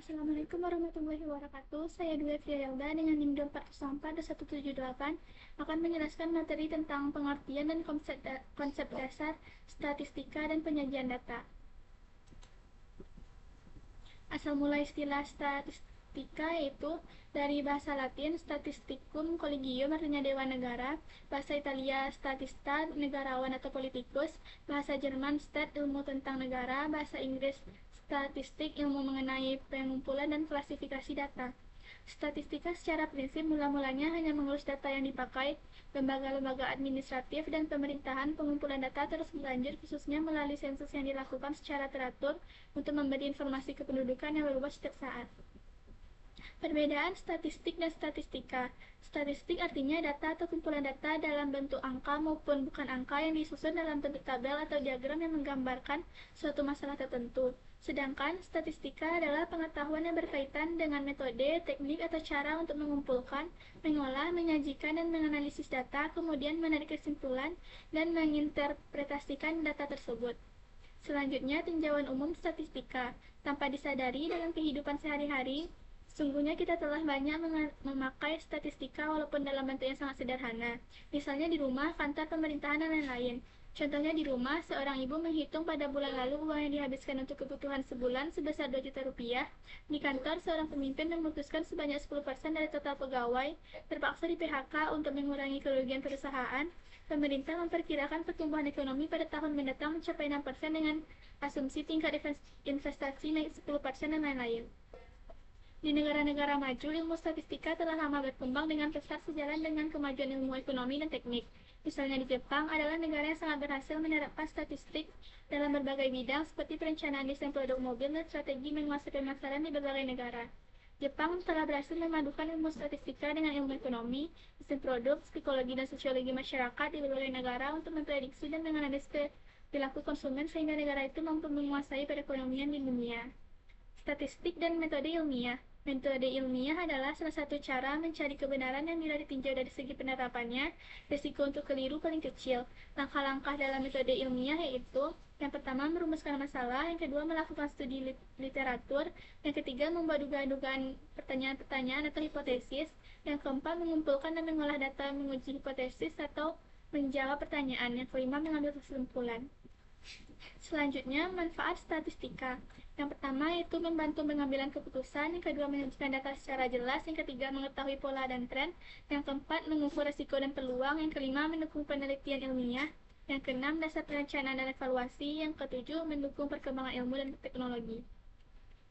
Assalamualaikum warahmatullahi wabarakatuh. Saya Dwi Friayelda dengan NIM 2414178 akan menjelaskan materi tentang pengertian dan konsep dasar statistika dan penyajian data. Asal mula istilah statistika yaitu dari bahasa Latin statisticum collegium, artinya dewan negara, bahasa Italia statista, negarawan atau politikus, bahasa Jerman stat, ilmu tentang negara, bahasa Inggris statistik, ilmu mengenai pengumpulan dan klasifikasi data. Statistika secara prinsip mula-mulanya hanya mengurus data yang dipakai lembaga-lembaga administratif dan pemerintahan. Pengumpulan data terus berlanjut khususnya melalui sensus yang dilakukan secara teratur untuk memberi informasi kependudukan yang berubah setiap saat. Perbedaan statistik dan statistika. Statistik artinya data atau kumpulan data dalam bentuk angka maupun bukan angka yang disusun dalam bentuk tabel atau diagram yang menggambarkan suatu masalah tertentu. Sedangkan statistika adalah pengetahuan yang berkaitan dengan metode, teknik, atau cara untuk mengumpulkan, mengolah, menyajikan, dan menganalisis data, kemudian menarik kesimpulan dan menginterpretasikan data tersebut. Selanjutnya, tinjauan umum statistika. Tanpa disadari dalam kehidupan sehari-hari, sungguhnya kita telah banyak memakai statistika walaupun dalam bentuk yang sangat sederhana. Misalnya di rumah, kantor pemerintahan, dan lain-lain. Contohnya di rumah, seorang ibu menghitung pada bulan lalu uang yang dihabiskan untuk kebutuhan sebulan sebesar 2 juta rupiah. Di kantor, seorang pemimpin memutuskan sebanyak 10% dari total pegawai terpaksa di PHK untuk mengurangi kerugian perusahaan. Pemerintah memperkirakan pertumbuhan ekonomi pada tahun mendatang mencapai 6% dengan asumsi tingkat investasi naik 10% dan lain-lain. Di negara-negara maju, ilmu statistika telah lama berkembang dengan pesat sejalan dengan kemajuan ilmu ekonomi dan teknik. Misalnya di Jepang adalah negara yang sangat berhasil menerapkan statistik dalam berbagai bidang seperti perencanaan desain produk mobil dan strategi menguasai pemasaran di berbagai negara. Jepang telah berhasil memadukan ilmu statistika dengan ilmu ekonomi, desain produk, psikologi, dan sosiologi masyarakat di berbagai negara untuk memprediksi dan menganalisis perilaku konsumen sehingga negara itu mampu menguasai perekonomian di dunia. Statistik dan metode ilmiah. Metode ilmiah adalah salah satu cara mencari kebenaran yang bila ditinjau dari segi penerapannya, risiko untuk keliru paling kecil. Langkah-langkah dalam metode ilmiah yaitu yang pertama merumuskan masalah, yang kedua melakukan studi literatur, yang ketiga membuat dugaan-dugaan pertanyaan-pertanyaan atau hipotesis, yang keempat mengumpulkan dan mengolah data menguji hipotesis atau menjawab pertanyaan, yang kelima mengambil kesimpulan. Selanjutnya, manfaat statistika. Yang pertama yaitu membantu pengambilan keputusan, yang kedua menyajikan data secara jelas, yang ketiga mengetahui pola dan tren, yang keempat mengukur risiko dan peluang, yang kelima mendukung penelitian ilmiah, yang keenam dasar perencanaan dan evaluasi, yang ketujuh mendukung perkembangan ilmu dan teknologi.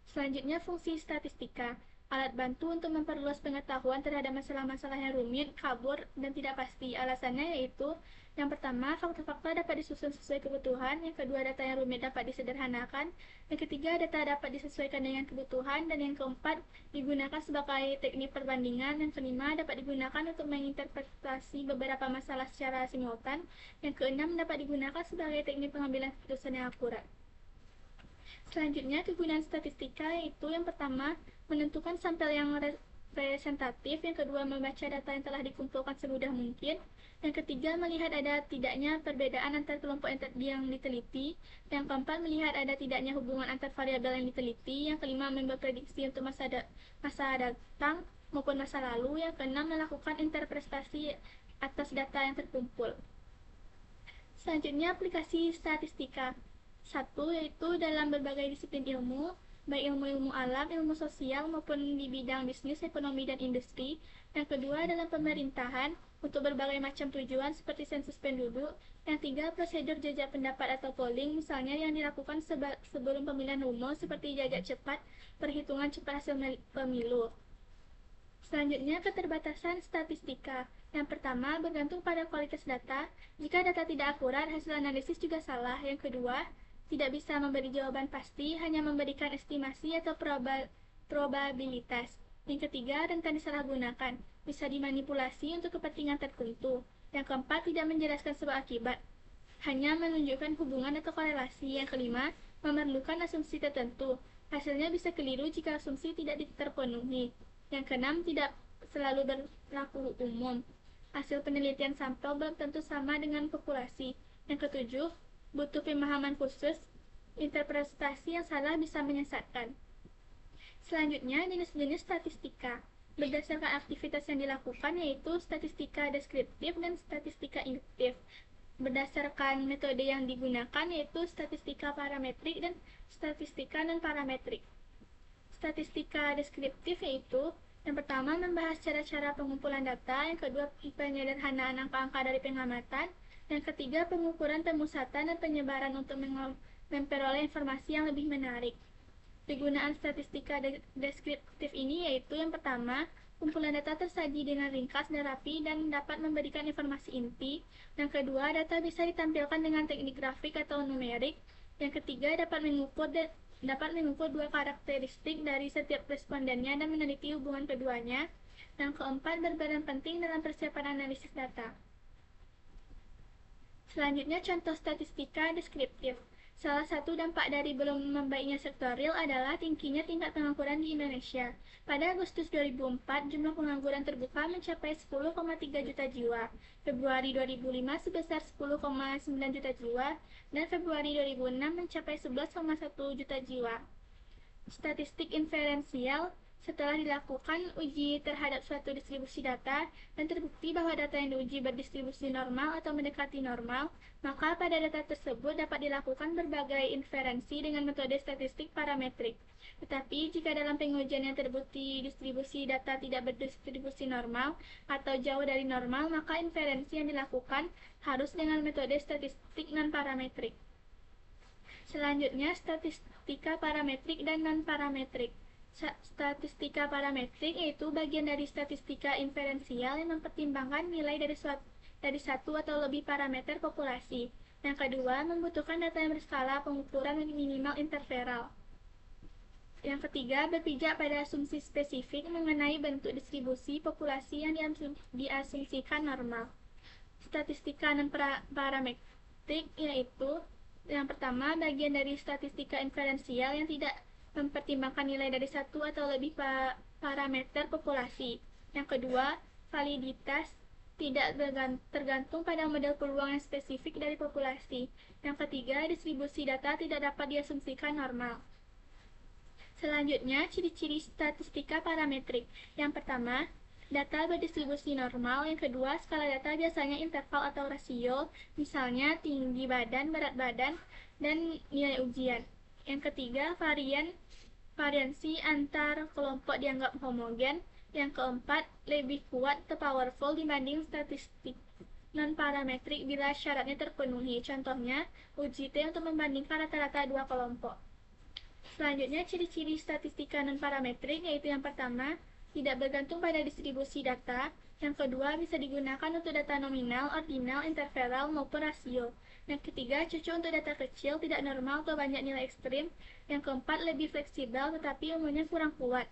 Selanjutnya, fungsi statistika. Alat bantu untuk memperluas pengetahuan terhadap masalah-masalah yang rumit, kabur, dan tidak pasti. Alasannya yaitu yang pertama, fakta-fakta dapat disusun sesuai kebutuhan, yang kedua, data yang rumit dapat disederhanakan, yang ketiga, data dapat disesuaikan dengan kebutuhan, dan yang keempat, digunakan sebagai teknik perbandingan, yang kelima, dapat digunakan untuk menginterpretasi beberapa masalah secara simultan, yang keenam, dapat digunakan sebagai teknik pengambilan keputusan yang akurat. Selanjutnya, kegunaan statistika yaitu yang pertama, menentukan sampel yang representatif, yang kedua, membaca data yang telah dikumpulkan semudah mungkin, yang ketiga, melihat ada tidaknya perbedaan antar kelompok yang diteliti, yang keempat, melihat ada tidaknya hubungan antar variabel yang diteliti, yang kelima, membuat prediksi untuk masa datang maupun masa lalu, yang keenam, melakukan interpretasi atas data yang terkumpul. Selanjutnya, aplikasi statistika. Satu, yaitu dalam berbagai disiplin ilmu, baik ilmu-ilmu alam, ilmu sosial, maupun di bidang bisnis, ekonomi, dan industri. Yang kedua, dalam pemerintahan, untuk berbagai macam tujuan seperti sensus penduduk. Yang tiga, prosedur jajak pendapat atau polling, misalnya yang dilakukan sebelum pemilihan umum seperti jajak cepat, perhitungan cepat hasil pemilu. Selanjutnya, keterbatasan statistika. Yang pertama, bergantung pada kualitas data. Jika data tidak akurat, hasil analisis juga salah. Yang kedua, tidak bisa memberi jawaban pasti, hanya memberikan estimasi atau probabilitas. Yang ketiga, rentan disalahgunakan, bisa dimanipulasi untuk kepentingan tertentu. Yang keempat, tidak menjelaskan sebab akibat, hanya menunjukkan hubungan atau korelasi. Yang kelima, memerlukan asumsi tertentu, hasilnya bisa keliru jika asumsi tidak terpenuhi. Yang keenam, tidak selalu berlaku umum, hasil penelitian sampel belum tentu sama dengan populasi. Yang ketujuh, butuh pemahaman khusus, interpretasi yang salah bisa menyesatkan. Selanjutnya, jenis-jenis statistika. Berdasarkan aktivitas yang dilakukan yaitu statistika deskriptif dan statistika induktif. Berdasarkan metode yang digunakan yaitu statistika parametrik dan statistika non-parametrik. Statistika deskriptif yaitu yang pertama membahas cara-cara pengumpulan data, yang kedua penyederhanaan angka-angka dari pengamatan, yang ketiga pengukuran pemusatan dan penyebaran untuk memperoleh informasi yang lebih menarik. Penggunaan statistika deskriptif ini yaitu yang pertama, kumpulan data tersaji dengan ringkas dan rapi dan dapat memberikan informasi inti. Yang kedua, data bisa ditampilkan dengan teknik grafik atau numerik. Yang ketiga, dapat mengukur dua karakteristik dari setiap respondennya dan meneliti hubungan keduanya. Yang keempat, berperan penting dalam persiapan analisis data. Selanjutnya, contoh statistika deskriptif. Salah satu dampak dari belum membaiknya sektor real adalah tingginya tingkat pengangguran di Indonesia. Pada Agustus 2004, jumlah pengangguran terbuka mencapai 10,3 juta jiwa, Februari 2005 sebesar 10,9 juta jiwa, dan Februari 2006 mencapai 11,1 juta jiwa. Statistik inferensial. Setelah dilakukan uji terhadap suatu distribusi data dan terbukti bahwa data yang diuji berdistribusi normal atau mendekati normal, maka pada data tersebut dapat dilakukan berbagai inferensi dengan metode statistik parametrik. Tetapi jika dalam pengujian yang terbukti distribusi data tidak berdistribusi normal atau jauh dari normal, maka inferensi yang dilakukan harus dengan metode statistik non-parametrik. Selanjutnya, statistika parametrik dan non-parametrik. Statistika parametrik yaitu bagian dari statistika inferensial yang mempertimbangkan nilai dari satu atau lebih parameter populasi. Yang kedua, membutuhkan data yang berskala pengukuran minimal intervalal. Yang ketiga, berpijak pada asumsi spesifik mengenai bentuk distribusi populasi yang diasumsikan normal. Statistika non-parametrik yaitu yang pertama, bagian dari statistika inferensial yang tidak mempertimbangkan nilai dari satu atau lebih parameter populasi. Yang kedua, validitas tidak tergantung pada model peluang yang spesifik dari populasi. Yang ketiga, distribusi data tidak dapat diasumsikan normal. Selanjutnya, ciri-ciri statistika parametrik. Yang pertama, data berdistribusi normal. Yang kedua, skala data biasanya interval atau rasio, misalnya tinggi badan, berat badan, dan nilai ujian. Yang ketiga, variansi antar kelompok dianggap homogen. Yang keempat, lebih kuat atau powerful dibanding statistik non-parametrik bila syaratnya terpenuhi. Contohnya, uji T untuk membandingkan rata-rata dua kelompok. Selanjutnya, ciri-ciri statistika non-parametrik yaitu yang pertama, tidak bergantung pada distribusi data. Yang kedua, bisa digunakan untuk data nominal, ordinal, intervalal, maupun rasio. Yang ketiga, cocok untuk data kecil, tidak normal atau banyak nilai ekstrim. Yang keempat, lebih fleksibel tetapi umumnya kurang kuat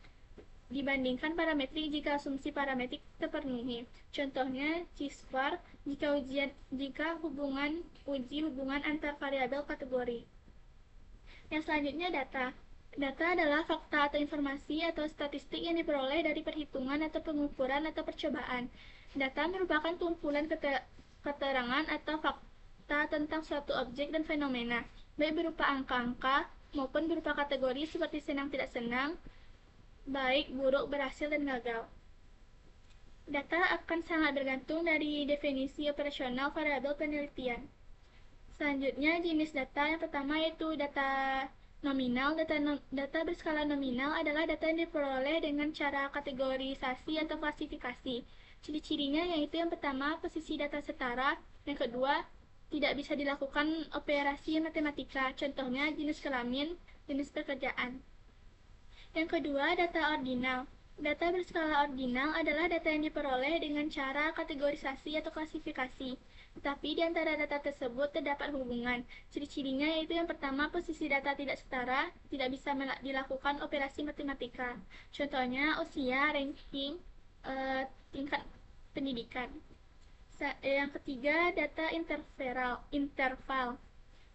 dibandingkan parametrik jika asumsi parametrik terpenuhi. Contohnya, C-square jika hubungan antar variabel kategori. Yang selanjutnya, data. Data adalah fakta atau informasi atau statistik yang diperoleh dari perhitungan atau pengukuran atau percobaan. Data merupakan kumpulan keterangan atau fakta tentang suatu objek dan fenomena, baik berupa angka-angka maupun berupa kategori seperti senang tidak senang, baik, buruk, berhasil, dan gagal. Data akan sangat bergantung dari definisi operasional variabel penelitian. Selanjutnya, jenis data yang pertama yaitu data nominal. Data berskala nominal adalah data yang diperoleh dengan cara kategorisasi atau klasifikasi. Ciri-cirinya yaitu yang pertama, posisi data setara. Yang kedua, tidak bisa dilakukan operasi matematika. Contohnya, jenis kelamin, jenis pekerjaan. Yang kedua, data ordinal. Data berskala ordinal adalah data yang diperoleh dengan cara kategorisasi atau klasifikasi. Tetapi di antara data tersebut terdapat hubungan. Ciri-cirinya yaitu yang pertama, posisi data tidak setara, tidak bisa dilakukan operasi matematika. Contohnya, usia, ranking, tingkat pendidikan. Yang ketiga, data interval.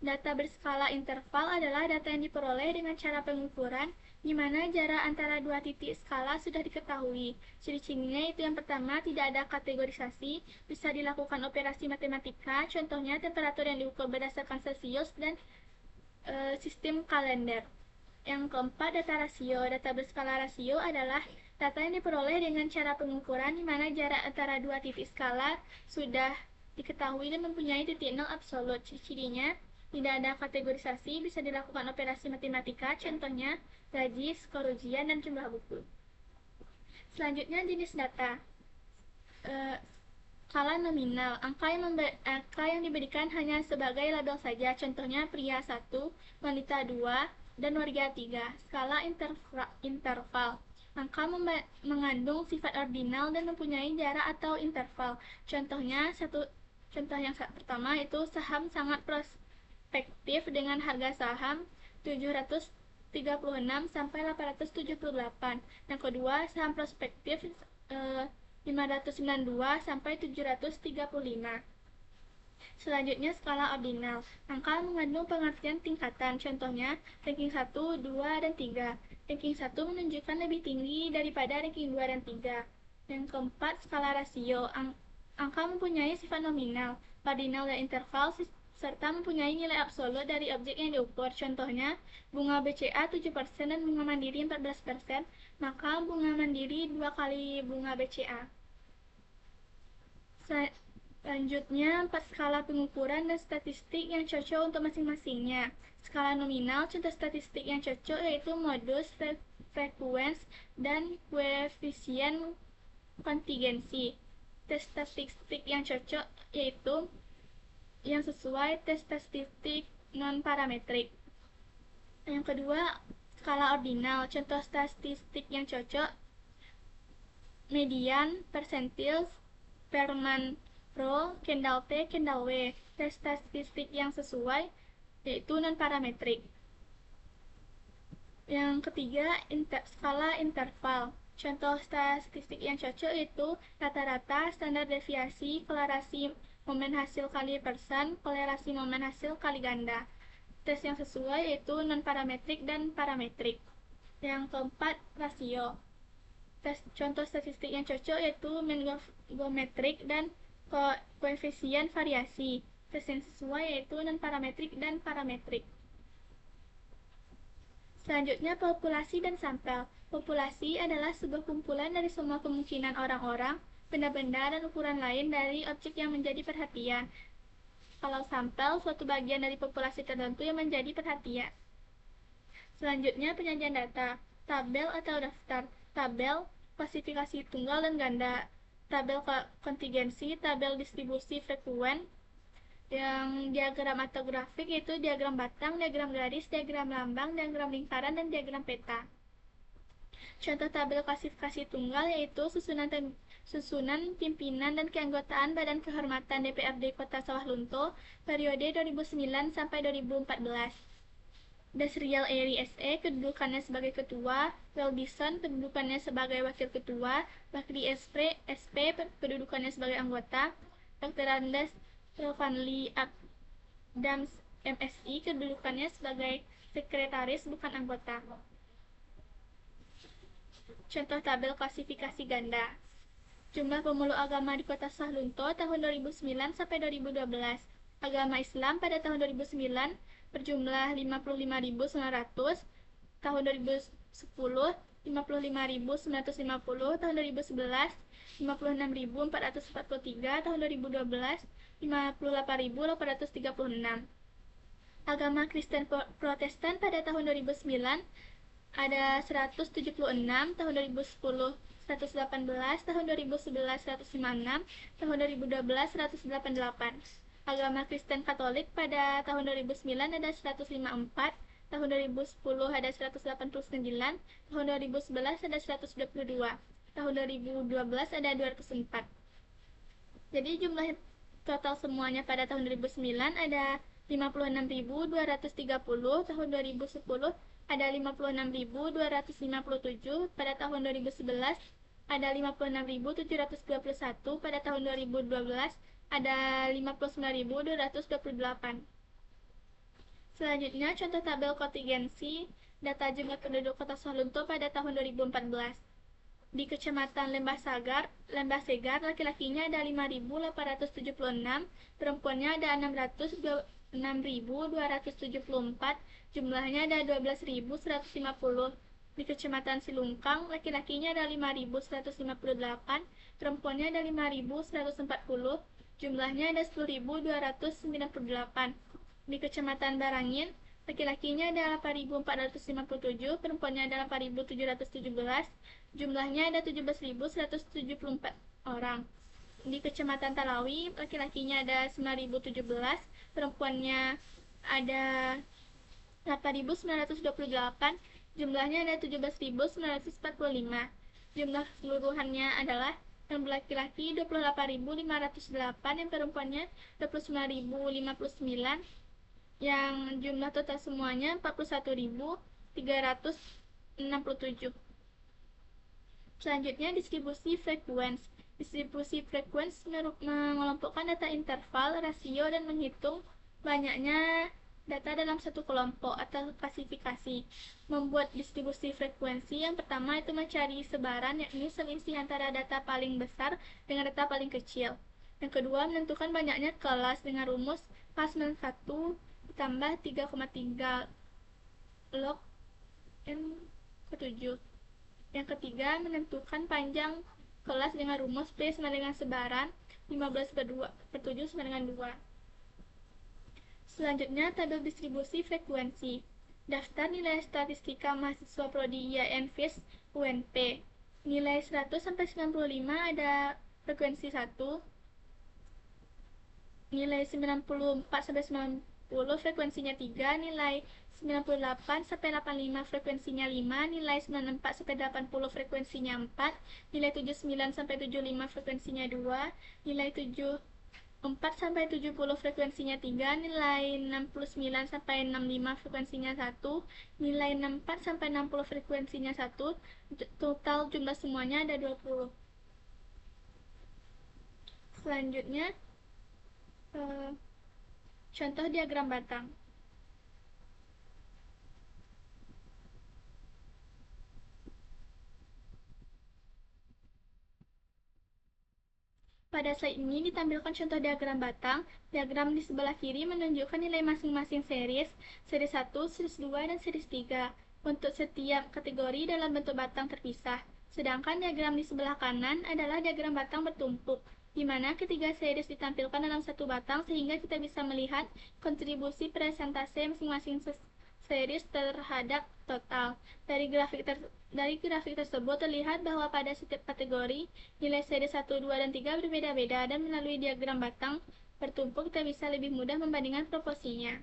Data berskala interval adalah data yang diperoleh dengan cara pengukuran di mana jarak antara dua titik skala sudah diketahui. Ciri-cirinya itu yang pertama, tidak ada kategorisasi, bisa dilakukan operasi matematika, contohnya temperatur yang diukur berdasarkan Celsius dan sistem kalender. Yang keempat, data rasio. Data berskala rasio adalah data yang diperoleh dengan cara pengukuran di mana jarak antara dua titik skala sudah diketahui dan mempunyai titik nol absolut. Cirinya, tidak ada kategorisasi, bisa dilakukan operasi matematika, contohnya gaji, skor ujian, dan jumlah buku. Selanjutnya, jenis data. Skala nominal, angka yang diberikan hanya sebagai label saja, contohnya pria 1, wanita 2, dan warga 3. Skala interval, angka mengandung sifat ordinal dan mempunyai jarak atau interval. Contoh yang pertama itu saham sangat prospektif dengan harga saham 736 sampai 878. Yang kedua, saham prospektif 592 sampai 735. Selanjutnya, skala ordinal. Angka mengandung pengertian tingkatan, contohnya ranking 1, 2, dan 3. Ranking 1 menunjukkan lebih tinggi daripada ranking 2 dan 3. Yang keempat, skala rasio. Angka mempunyai sifat nominal, ordinal, dan interval, serta mempunyai nilai absolut dari objek yang diukur. Contohnya, bunga BCA 7% dan bunga Mandiri 14%, maka bunga Mandiri 2 kali bunga BCA. Selanjutnya, 4 skala pengukuran dan statistik yang cocok untuk masing-masingnya. Skala nominal, contoh statistik yang cocok yaitu modus, frekuens, dan koefisien kontingensi. Tes statistik yang cocok yaitu yang sesuai tes statistik non-parametrik. Yang kedua, skala ordinal, contoh statistik yang cocok median, persentil, Perman Pro, Kendall T, Kendall W. Tes statistik yang sesuai yaitu non-parametrik. Yang ketiga, skala interval. Contoh statistik yang cocok itu rata-rata, standar deviasi, kolerasi momen hasil kali persen, kolerasi momen hasil kali ganda. Tes yang sesuai yaitu non-parametrik dan parametrik. Yang keempat, rasio. Contoh statistik yang cocok yaitu mean geometrik dan koefisien variasi. Tes yang sesuai yaitu non-parametrik dan parametrik. Selanjutnya, populasi dan sampel. Populasi adalah sebuah kumpulan dari semua kemungkinan orang-orang, benda-benda, dan ukuran lain dari objek yang menjadi perhatian. Kalau sampel, suatu bagian dari populasi tertentu yang menjadi perhatian. Selanjutnya, penyajian data. Tabel atau daftar. Tabel, klasifikasi tunggal dan ganda. Tabel kontingensi, tabel distribusi frekuen. Yang diagram atau grafik itu diagram batang, diagram garis, diagram lambang, diagram lingkaran, dan diagram peta. Contoh tabel klasifikasi tunggal yaitu susunan pimpinan dan keanggotaan Badan Kehormatan DPRD Kota Sawah Lunto periode 2009 sampai 2014. Dasrial Eri SE kedudukannya sebagai ketua, Weldison kedudukannya sebagai wakil ketua, Bakri SP kedudukannya sebagai anggota, Dr. Andes Vanli Adams MSI kedudukannya sebagai sekretaris bukan anggota. Contoh tabel klasifikasi ganda. Jumlah pemeluk agama di Kota Sawah Lunto tahun 2009 sampai 2012. Agama Islam pada tahun 2009 berjumlah 55.900, tahun 2010 55.950, tahun 2011 56.443, tahun 2012 58.836. Agama Kristen Protestan pada tahun 2009 ada 176, tahun 2010 118, tahun 2011 156, tahun 2012 188. Agama Kristen Katolik pada tahun 2009 ada 154, tahun 2010 ada 189, tahun 2011 ada 122, tahun 2012 ada 204. Jadi jumlah total semuanya pada tahun 2009 ada 56.230, tahun 2010 ada 56.257, pada tahun 2011 ada 56.721, pada tahun 2012 ada 59.228. Selanjutnya, contoh tabel kontingensi data jumlah penduduk Kota Sawah Lunto pada tahun 2014. Di Kecamatan Lembah Segar, laki-lakinya ada 5.876, perempuannya ada 6.274, jumlahnya ada 12.150. Di Kecamatan Silungkang, laki-lakinya ada 5.158, perempuannya ada 5.140, jumlahnya ada 10.298. Di Kecamatan Barangin, laki-lakinya ada 8.457, perempuannya ada 8.717, jumlahnya ada 17.174 orang. Di Kecamatan Talawi, laki-lakinya ada 9.017, perempuannya ada 8.928, jumlahnya ada 17.945. Jumlah keseluruhannya adalah yang laki-laki 28.508, yang perempuannya 29.059, yang jumlah total semuanya 41.367. Selanjutnya, distribusi frekuensi. Distribusi frekuensi mengelompokkan data interval, rasio, dan menghitung banyaknya data dalam satu kelompok atau klasifikasi. Membuat distribusi frekuensi, yang pertama itu mencari sebaran, yakni selisih antara data paling besar dengan data paling kecil. Yang kedua, menentukan banyaknya kelas dengan rumus Passman 1 ditambah 3,3 log n ke 7. Yang ketiga, menentukan panjang kelas dengan rumus P sama dengan sebaran 15/7 sama dengan 2. Selanjutnya, tabel distribusi frekuensi. Daftar nilai statistika mahasiswa prodi IAIN-FIS UNP. Nilai 100 sampai 95 ada frekuensi 1. Nilai 94 sampai 90 frekuensinya 3, nilai 98 sampai 85 frekuensinya 5, nilai 94 sampai 80 frekuensinya 4, nilai 79 sampai 75 frekuensinya 2, nilai 74 sampai 70 frekuensinya 3, nilai 69 sampai 65 frekuensinya 1, nilai 64 sampai 60 frekuensinya 1, total jumlah semuanya ada 20. Selanjutnya, contoh diagram batang. Pada slide ini ditampilkan contoh diagram batang. Diagram di sebelah kiri menunjukkan nilai masing-masing series 1, series 2, dan series 3 untuk setiap kategori dalam bentuk batang terpisah. Sedangkan diagram di sebelah kanan adalah diagram batang bertumpuk, di mana ketiga series ditampilkan dalam satu batang sehingga kita bisa melihat kontribusi presentase masing-masing series terhadap total. Dari grafik tersebut terlihat bahwa pada setiap kategori, nilai seri 1, 2, dan 3 berbeda-beda, dan melalui diagram batang bertumpuk kita bisa lebih mudah membandingkan proporsinya.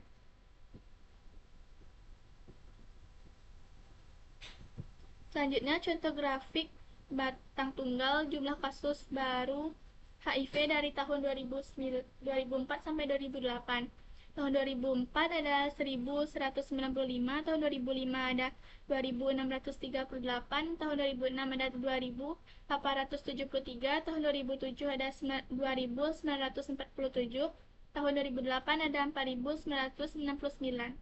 Selanjutnya, contoh grafik batang tunggal jumlah kasus baru HIV dari tahun 2004 sampai 2008. Tahun 2004 ada 1.195, tahun 2005 ada 2.638, tahun 2006 ada 2.873, tahun 2007 ada 2.947, tahun 2008 ada 4.969.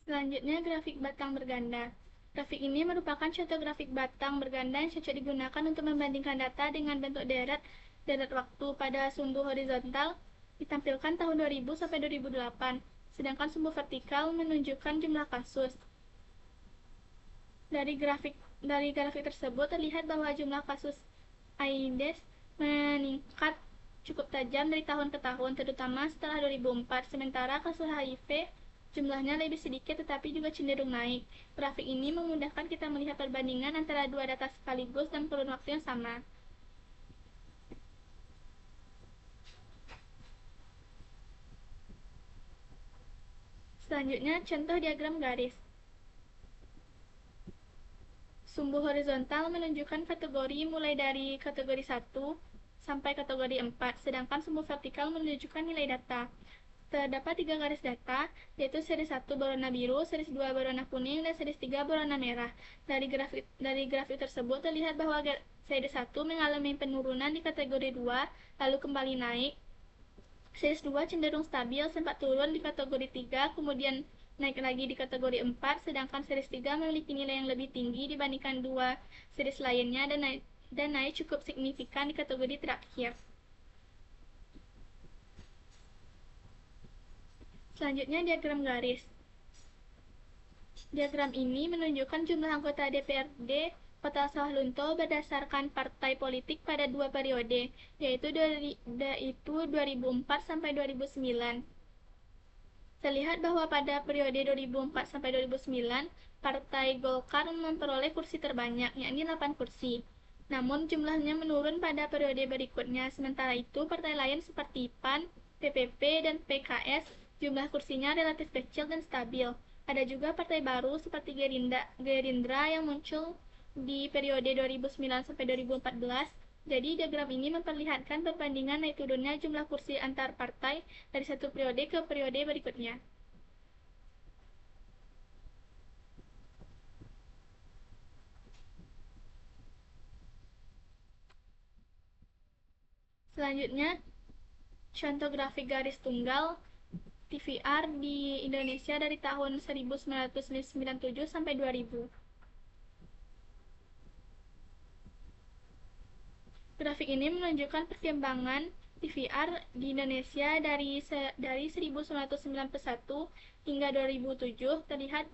Selanjutnya, grafik batang berganda. Grafik ini merupakan contoh grafik batang berganda yang cocok digunakan untuk membandingkan data dengan bentuk deret waktu. Pada sumbu horizontal ditampilkan tahun 2000 sampai 2008, sedangkan sumbu vertikal menunjukkan jumlah kasus. Dari grafik tersebut terlihat bahwa jumlah kasus AIDS meningkat cukup tajam dari tahun ke tahun, terutama setelah 2004, sementara kasus HIV jumlahnya lebih sedikit tetapi juga cenderung naik. Grafik ini memudahkan kita melihat perbandingan antara dua data sekaligus dan kurun waktu yang sama. Selanjutnya, contoh diagram garis. Sumbu horizontal menunjukkan kategori mulai dari kategori 1 sampai kategori 4, sedangkan sumbu vertikal menunjukkan nilai data. Terdapat 3 garis data, yaitu series 1 berwarna biru, series 2 berwarna kuning, dan series 3 berwarna merah. Dari grafik tersebut terlihat bahwa series 1 mengalami penurunan di kategori 2, lalu kembali naik. Series 2 cenderung stabil, sempat turun di kategori 3, kemudian naik lagi di kategori 4, sedangkan series 3 memiliki nilai yang lebih tinggi dibandingkan dua series lainnya dan naik cukup signifikan di kategori terakhir. Selanjutnya diagram garis. Diagram ini menunjukkan jumlah anggota DPRD Kota Sawah Lunto berdasarkan partai politik pada dua periode, yaitu 2004 sampai 2009. Terlihat bahwa pada periode 2004 sampai 2009, Partai Golkar memperoleh kursi terbanyak, yakni 8 kursi. Namun jumlahnya menurun pada periode berikutnya. Sementara itu, partai lain seperti PAN, PPP, dan PKS jumlah kursinya relatif kecil dan stabil. Ada juga partai baru seperti Gerindra yang muncul di periode 2009 sampai 2014. Jadi diagram ini memperlihatkan perbandingan naik turunnya jumlah kursi antar partai dari satu periode ke periode berikutnya. Selanjutnya, contoh grafik garis tunggal TVR di Indonesia dari tahun 1997 sampai 2000. Grafik ini menunjukkan perkembangan TVR di Indonesia dari 1991 hingga 2007. Terlihat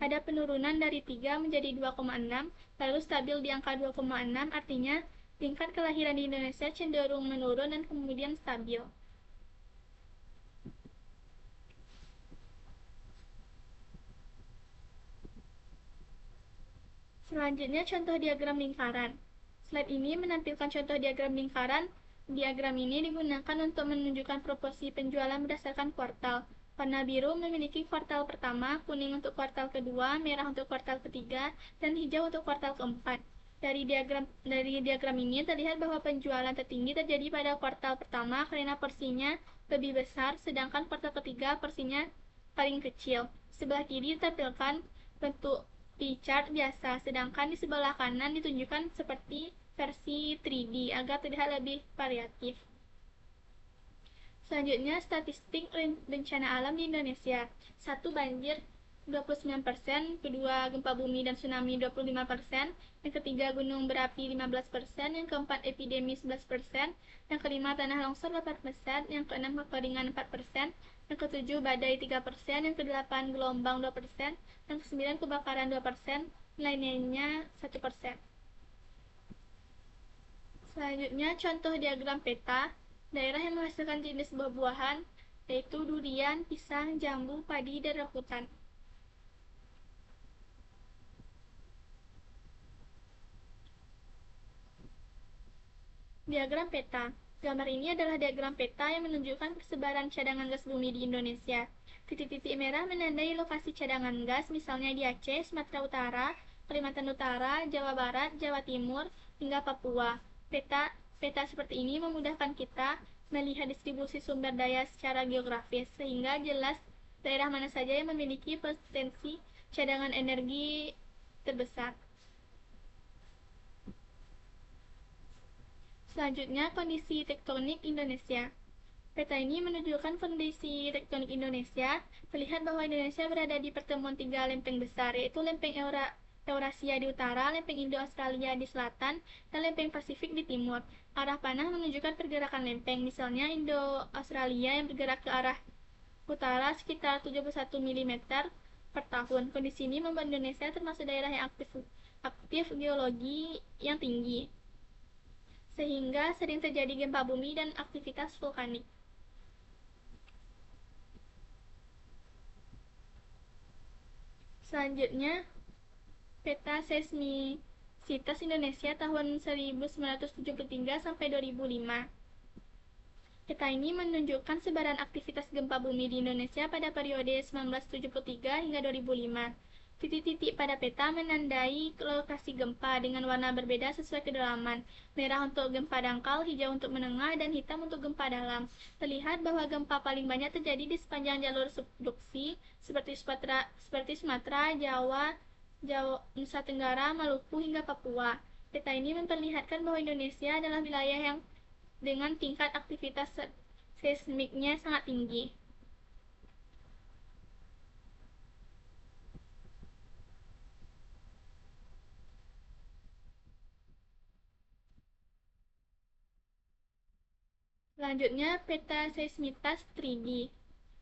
ada penurunan dari 3 menjadi 2,6, lalu stabil di angka 2,6, artinya tingkat kelahiran di Indonesia cenderung menurun dan kemudian stabil. Selanjutnya contoh diagram lingkaran. Slide ini menampilkan contoh diagram lingkaran. Diagram ini digunakan untuk menunjukkan proporsi penjualan berdasarkan kuartal. Warna biru memiliki kuartal pertama, kuning untuk kuartal kedua, merah untuk kuartal ketiga, dan hijau untuk kuartal keempat. Dari diagram ini terlihat bahwa penjualan tertinggi terjadi pada kuartal pertama karena porsinya lebih besar, sedangkan kuartal ketiga porsinya paling kecil. Sebelah kiri ditampilkan bentuk pie chart biasa, sedangkan di sebelah kanan ditunjukkan seperti versi 3D agar terlihat lebih variatif. Selanjutnya, statistik bencana alam di Indonesia. 1. Banjir 29%, kedua gempa bumi dan tsunami 25%, yang ketiga gunung berapi 15%, yang keempat epidemi 11%, yang kelima tanah longsor 8%, yang keenam kekeringan 4%, yang ketujuh badai 3%, yang kedelapan gelombang 2%, yang kesembilan kebakaran 2%, lainnya 1%. Selanjutnya contoh diagram peta daerah yang menghasilkan jenis buah-buahan, yaitu durian, pisang, jambu, padi, dan rambutan. Diagram peta. Gambar ini adalah diagram peta yang menunjukkan persebaran cadangan gas bumi di Indonesia. Titik-titik merah menandai lokasi cadangan gas, misalnya di Aceh, Sumatera Utara, Kalimantan Utara, Jawa Barat, Jawa Timur, hingga Papua. Peta seperti ini memudahkan kita melihat distribusi sumber daya secara geografis, sehingga jelas daerah mana saja yang memiliki potensi cadangan energi terbesar. Selanjutnya, kondisi tektonik Indonesia. Peta ini menunjukkan kondisi tektonik Indonesia. Terlihat bahwa Indonesia berada di pertemuan 3 lempeng besar, yaitu lempeng Eurasia di utara, lempeng Indo-Australia di selatan, dan lempeng Pasifik di timur. Arah panah menunjukkan pergerakan lempeng, misalnya Indo-Australia yang bergerak ke arah utara sekitar 71 mm per tahun. Kondisi ini membuat Indonesia termasuk daerah yang aktif geologi yang tinggi, sehingga sering terjadi gempa bumi dan aktivitas vulkanik. Selanjutnya, peta seismisitas Indonesia tahun 1973 sampai 2005. Peta ini menunjukkan sebaran aktivitas gempa bumi di Indonesia pada periode 1973 hingga 2005. Titik-titik pada peta menandai lokasi gempa dengan warna berbeda sesuai kedalaman. Merah untuk gempa dangkal, hijau untuk menengah, dan hitam untuk gempa dalam. Terlihat bahwa gempa paling banyak terjadi di sepanjang jalur subduksi seperti Sumatera, Jawa, Nusa Tenggara, Maluku, hingga Papua. Peta ini memperlihatkan bahwa Indonesia adalah wilayah yang dengan tingkat aktivitas seismiknya sangat tinggi. Selanjutnya, peta seismitas 3D.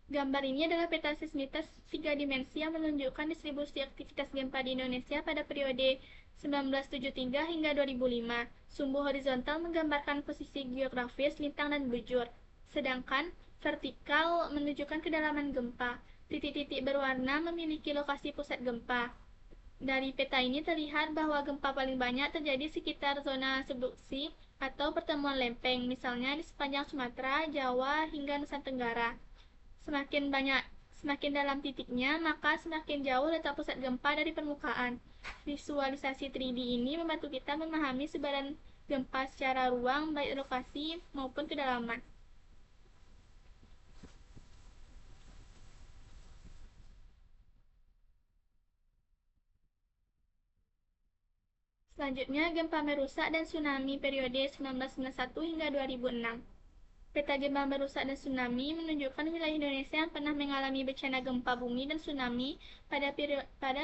Gambar ini adalah peta seismitas 3 dimensi yang menunjukkan distribusi aktivitas gempa di Indonesia pada periode 1973 hingga 2005. Sumbu horizontal menggambarkan posisi geografis, lintang, dan bujur. Sedangkan vertikal menunjukkan kedalaman gempa. Titik-titik berwarna memiliki lokasi pusat gempa. Dari peta ini terlihat bahwa gempa paling banyak terjadi sekitar zona subduksi atau pertemuan lempeng, misalnya di sepanjang Sumatera, Jawa, hingga Nusa Tenggara. Semakin dalam titiknya, maka semakin jauh letak pusat gempa dari permukaan. Visualisasi 3D ini membantu kita memahami sebaran gempa secara ruang, baik lokasi maupun kedalaman. Selanjutnya, gempa merusak dan tsunami periode 1991 hingga 2006. Peta gempa merusak dan tsunami menunjukkan wilayah Indonesia yang pernah mengalami bencana gempa bumi dan tsunami pada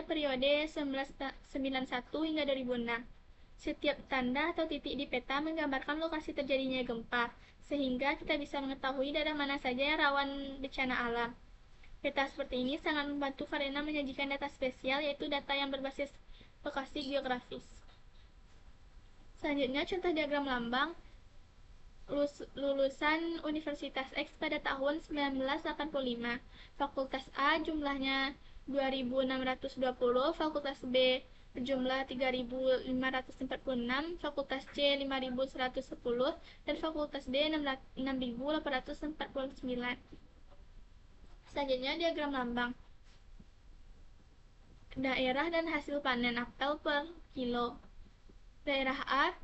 periode 1991 hingga 2006. Setiap tanda atau titik di peta menggambarkan lokasi terjadinya gempa, sehingga kita bisa mengetahui daerah mana saja yang rawan bencana alam. Peta seperti ini sangat membantu karena menyajikan data spesial, yaitu data yang berbasis lokasi geografis. Selanjutnya, contoh diagram lambang lulusan Universitas X pada tahun 1985. Fakultas A jumlahnya 2.620, Fakultas B berjumlah 3.546, Fakultas C 5.110, dan Fakultas D 6.849. Selanjutnya diagram lambang daerah dan hasil panen apel per kilo. Daerah A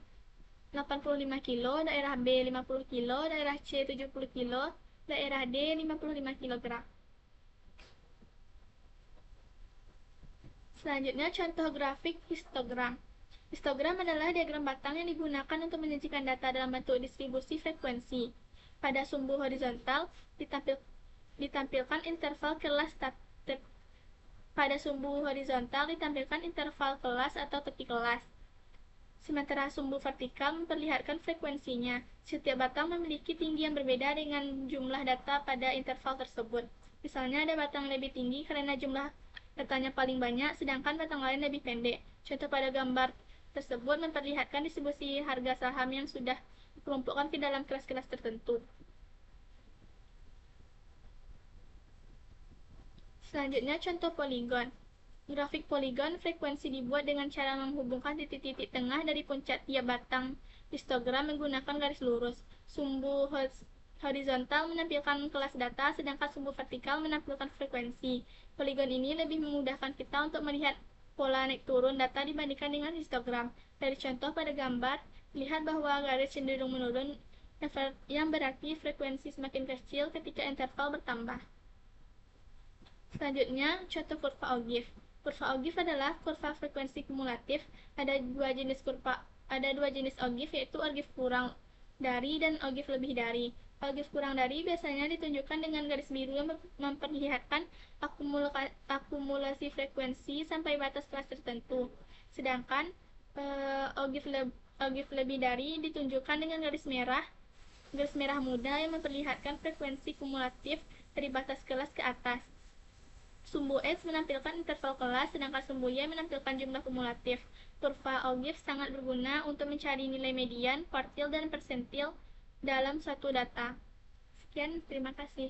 85 kilo, daerah B 50 kilo, daerah C 70 kilo, daerah D 55 kg. Selanjutnya contoh grafik histogram. Histogram adalah diagram batang yang digunakan untuk menyajikan data dalam bentuk distribusi frekuensi. Pada sumbu horizontal ditampilkan interval kelas atau tepi kelas. Sementara sumbu vertikal memperlihatkan frekuensinya. Setiap batang memiliki tinggi yang berbeda dengan jumlah data pada interval tersebut. Misalnya ada batang yang lebih tinggi karena jumlah datanya paling banyak, sedangkan batang lain lebih pendek. Contoh pada gambar tersebut memperlihatkan distribusi harga saham yang sudah dikelompokkan ke dalam kelas-kelas tertentu. Selanjutnya contoh poligon. Grafik poligon frekuensi dibuat dengan cara menghubungkan titik-titik tengah dari puncak tiap batang histogram menggunakan garis lurus. Sumbu horizontal menampilkan kelas data, sedangkan sumbu vertikal menampilkan frekuensi. Poligon ini lebih memudahkan kita untuk melihat pola naik turun data dibandingkan dengan histogram. Dari contoh pada gambar, lihat bahwa garis cenderung menurun, yang berarti frekuensi semakin kecil ketika interval bertambah. Selanjutnya, contoh kurva Ogive. Kurva Ogive adalah kurva frekuensi kumulatif. Ada dua jenis Ogive, yaitu Ogive kurang dari dan Ogive lebih dari. Ogive kurang dari biasanya ditunjukkan dengan garis biru yang memperlihatkan akumulasi frekuensi sampai batas kelas tertentu. Sedangkan Ogive lebih dari ditunjukkan dengan garis merah muda yang memperlihatkan frekuensi kumulatif dari batas kelas ke atas. Sumbu X menampilkan interval kelas, sedangkan sumbu Y menampilkan jumlah kumulatif. Kurva Ogive sangat berguna untuk mencari nilai median, kuartil, dan persentil dalam suatu data. Sekian, terima kasih.